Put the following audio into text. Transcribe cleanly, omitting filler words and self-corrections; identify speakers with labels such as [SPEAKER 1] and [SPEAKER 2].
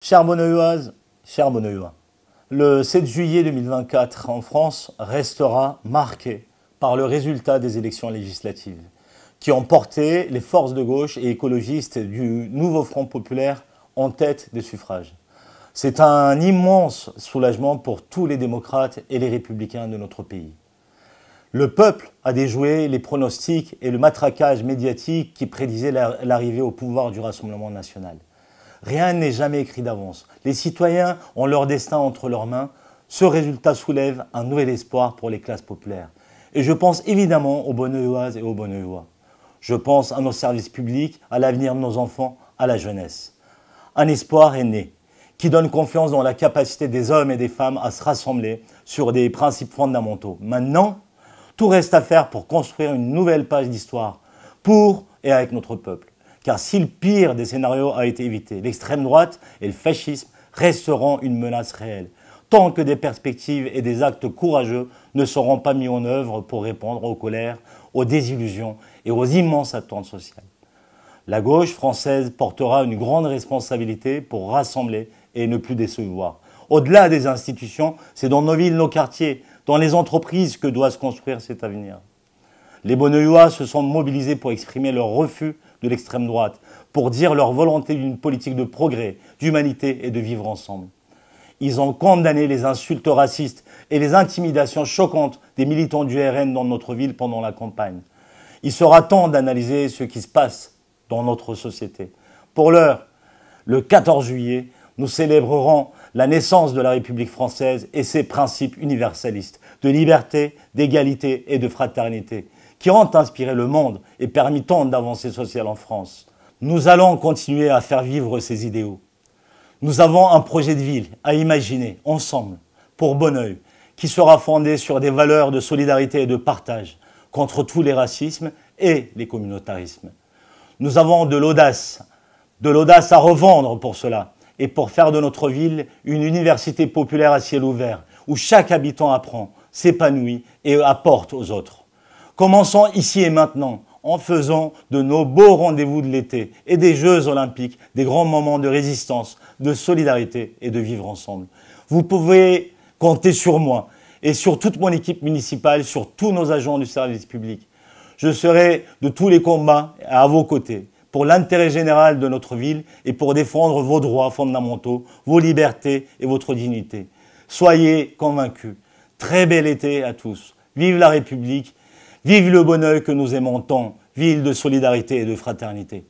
[SPEAKER 1] Chère Bonneuilloise, chers Bonneuillois, le 7 juillet 2024 en France restera marqué par le résultat des élections législatives qui ont porté les forces de gauche et écologistes du nouveau Front populaire en tête des suffrages. C'est un immense soulagement pour tous les démocrates et les républicains de notre pays. Le peuple a déjoué les pronostics et le matraquage médiatique qui prédisaient l'arrivée au pouvoir du Rassemblement national. Rien n'est jamais écrit d'avance. Les citoyens ont leur destin entre leurs mains. Ce résultat soulève un nouvel espoir pour les classes populaires. Et je pense évidemment aux Bonneuilloises et aux Bonneuillois. Je pense à nos services publics, à l'avenir de nos enfants, à la jeunesse. Un espoir est né, qui donne confiance dans la capacité des hommes et des femmes à se rassembler sur des principes fondamentaux. Maintenant, tout reste à faire pour construire une nouvelle page d'histoire, pour et avec notre peuple. Car si le pire des scénarios a été évité, l'extrême droite et le fascisme resteront une menace réelle, tant que des perspectives et des actes courageux ne seront pas mis en œuvre pour répondre aux colères, aux désillusions et aux immenses attentes sociales. La gauche française portera une grande responsabilité pour rassembler et ne plus décevoir. Au-delà des institutions, c'est dans nos villes, nos quartiers, dans les entreprises que doit se construire cet avenir. Les Bonneuillois se sont mobilisés pour exprimer leur refus de l'extrême droite, pour dire leur volonté d'une politique de progrès, d'humanité et de vivre ensemble. Ils ont condamné les insultes racistes et les intimidations choquantes des militants du RN dans notre ville pendant la campagne. Il sera temps d'analyser ce qui se passe dans notre société. Pour l'heure, le 14 juillet, nous célébrerons la naissance de la République française et ses principes universalistes de liberté, d'égalité et de fraternité qui ont inspiré le monde et permis tant d'avancées sociales en France. Nous allons continuer à faire vivre ces idéaux. Nous avons un projet de ville à imaginer ensemble pour Bonneuil qui sera fondé sur des valeurs de solidarité et de partage contre tous les racismes et les communautarismes. Nous avons de l'audace à revendre pour cela et pour faire de notre ville une université populaire à ciel ouvert où chaque habitant apprend, s'épanouit et apporte aux autres. Commençons ici et maintenant en faisant de nos beaux rendez-vous de l'été et des Jeux olympiques des grands moments de résistance, de solidarité et de vivre ensemble. Vous pouvez compter sur moi et sur toute mon équipe municipale, sur tous nos agents du service public. Je serai de tous les combats à vos côtés pour l'intérêt général de notre ville et pour défendre vos droits fondamentaux, vos libertés et votre dignité. Soyez convaincus. Très bel été à tous. Vive la République. Vive le Bonneuil que nous aimons tant, ville de solidarité et de fraternité.